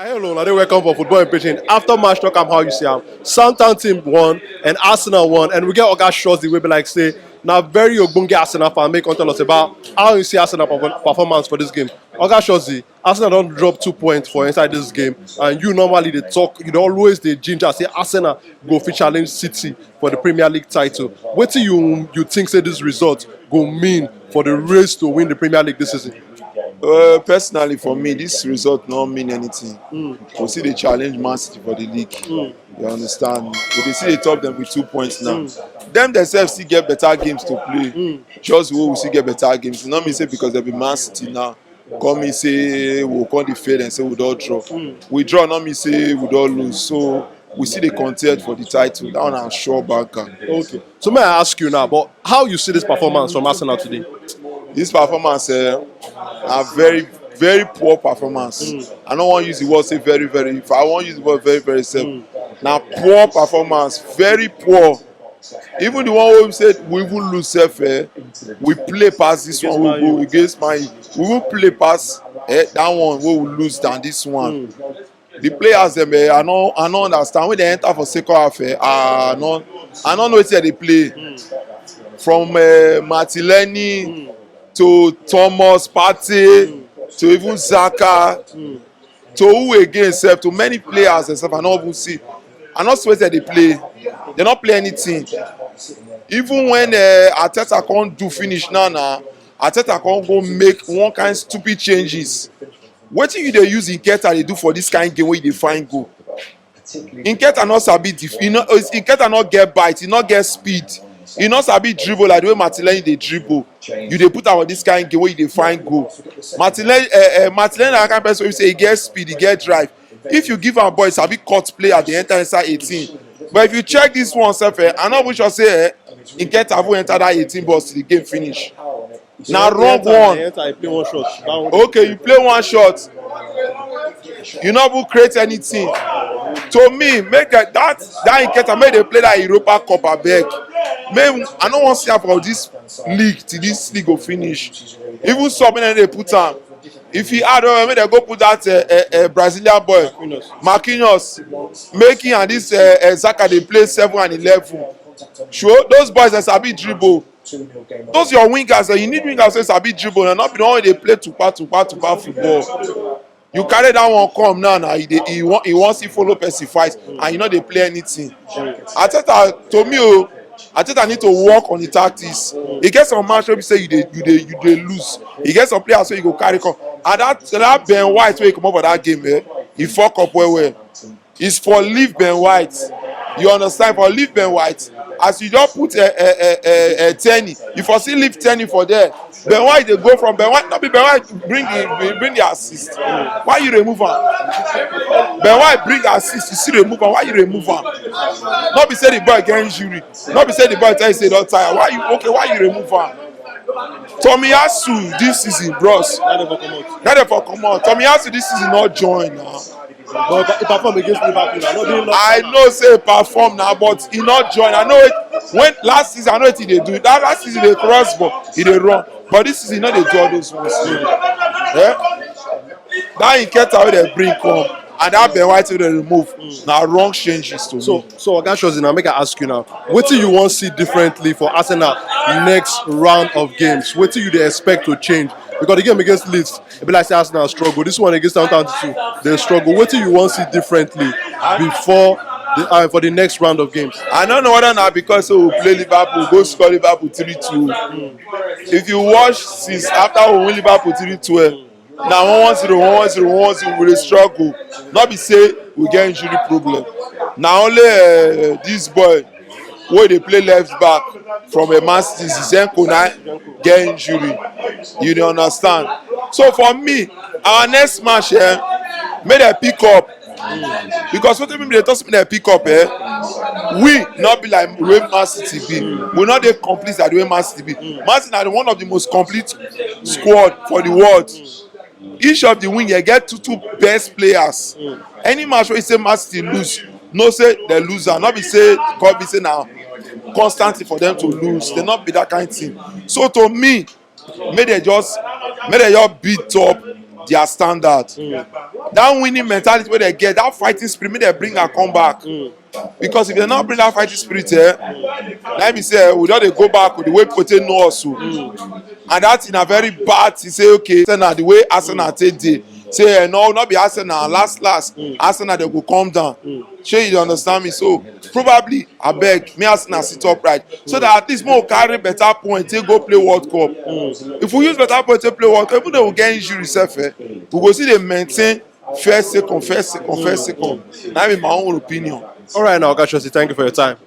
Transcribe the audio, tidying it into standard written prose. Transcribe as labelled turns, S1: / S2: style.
S1: Hello, I welcome for football and Pidgin. After match talk, how you see am. Southampton won and Arsenal won, and we get Oga shots the way be like say now very ogbonge Arsenal fan make tell us about how you see Arsenal performance for this game. Oga Shozzy, Arsenal don't drop 2 points for inside this game, and you normally they talk, you always the ginger say Arsenal go fit challenge City for the Premier League title. What do you think say this result go mean for the race to win the Premier League this season?
S2: Personally, for me, this result not mean anything. We see they challenge Man City for the league. You understand? But they see they top them with 2 points now. Them themselves still get better games to play. Just we still get better games. Not me say because they be Man City now. Come me say we come the fail and say we don't draw. We draw, not me say we don't lose. So we see the contest for the title. That one I'm sure banker.
S1: Okay. So may I ask you now, but how you see this performance from Arsenal today?
S2: This performance a very very poor performance. I don't want to use the word say very very. If I want to use the word very very safe. Now poor performance, very poor. Even the one where we said we even lose self, we play past this one. We go against my. We will play past that one where we lose than this one. The players them I don't understand when they enter for second half. I don't know what they play. From Martinelli to Thomas Partey to even Xhaka to who again sef to many players and stuff I no even see. I no swear say they play. They not play anything. Even when Arteta can't do finish now, Arteta can't go make one kind stupid changes. Wetin you dey use Nketiah dey do for this kind game wey you dey find goal? Nketiah no sabi Nketiah no get bite, he no get speed. He no sabi dribble like the way Martinelli dey dribble. You dey put am on this kind game wey you dey find goal. Martinelli na that kind person wey say he get speed, he get drive. If you give am ball, sabi cut player dey enter inside 18. But if you check this one sef, I no even sure say Nketiah go enter that 18 box till the game finish. Na wrong one. Okay, you play one shot. You no even create anything. To me, make that Nketiah make they play that Europa Cup abeg. I no wan see am for this league till this league go finish. Even some make dem put am. If he add make dem go put that Brazilian boy Marquinhos, make him and this Xhaka dey play 7 and 11. Sure, those boys dem sabi dribble. Those your wingers, you need wingers wey sabi dribble and not be the one wey dey play tupa football. You carry that one come now he wan see follow person fight and you no dey play anything. Arteta to me Arteta need to work on the tactics. E get some match wey be say you dey lose. E get some players wey you go carry come. And that Ben White wey he comot for that game, he fuck up well. It's for leave Ben White. You understand? For leave Ben White. As you just put Tenny, you for still leave Tenny for there. Ben White dey go from Ben White. Not be Ben White bring the assist. Why you remove am? Ben White bring assist. You still remove am. Why you remove am? Not be say the boy get injury. Not be say the boy tell you say don tire. Why you remove am? Tomiyasu this season, bros. That dey for comot. Tomiyasu this season not join now.
S1: But he performed against Liverpool.
S2: I know say he perform now, but he not join. I know it when last season I know what he dey do. That last season they cross ball, he dey run. But this season not they do all those ones. That Nketiah wey they bring come and that Ben White wey they remove. Now wrong changes to me.
S1: So Oga Shozzy, now make I ask you now. What do you want to see differently for Arsenal next round of games? What do you dey expect to change? Because the game against Leeds, it be like say Arsenal struggle. This one against Southampton, they struggle. What do you want to see differently before for the next round of games?
S2: I don't know whether now because we play Liverpool, go score Liverpool 3-2. If you watch since after we win Liverpool 3-2, now 1-0, we dey struggle. Not be say we get injury problem. Now only this boy wey dey play left back from a Man City, Zenko na get injury. You dey understand? So for me, our next match make dem pick up. Because wetin people dey talk say make dem pick up we not be like the way Man City be. We not dey complete like the way Man City be. Man City na one of the most complete squad for the world. Each of the wing get two best players. Any match wey you say Man City lose, no say they lose am. Not be say now constantly for them to lose. They not be that kind of thing. So to me, may they just beat up their standard. That winning mentality wey dem get, that fighting spirit, make dem bring am come back. Because if dem no bring that fighting spirit, na be say we don dey go back with the way people take know us o. And that thing na very bad to say, okay, Arsenal the way Arsenal take dey, say no be Arsenal, last Arsenal dey go come down. Shey you understand me? So probably abeg make Arsenal sit upright so that at least make we carry better point take go play World Cup. If we use better point take play World Cup, even though we get injury sef, we go still dey maintain first second. Na be my own opinion.
S1: All right, now, Oga Chelsea, thank you for your time.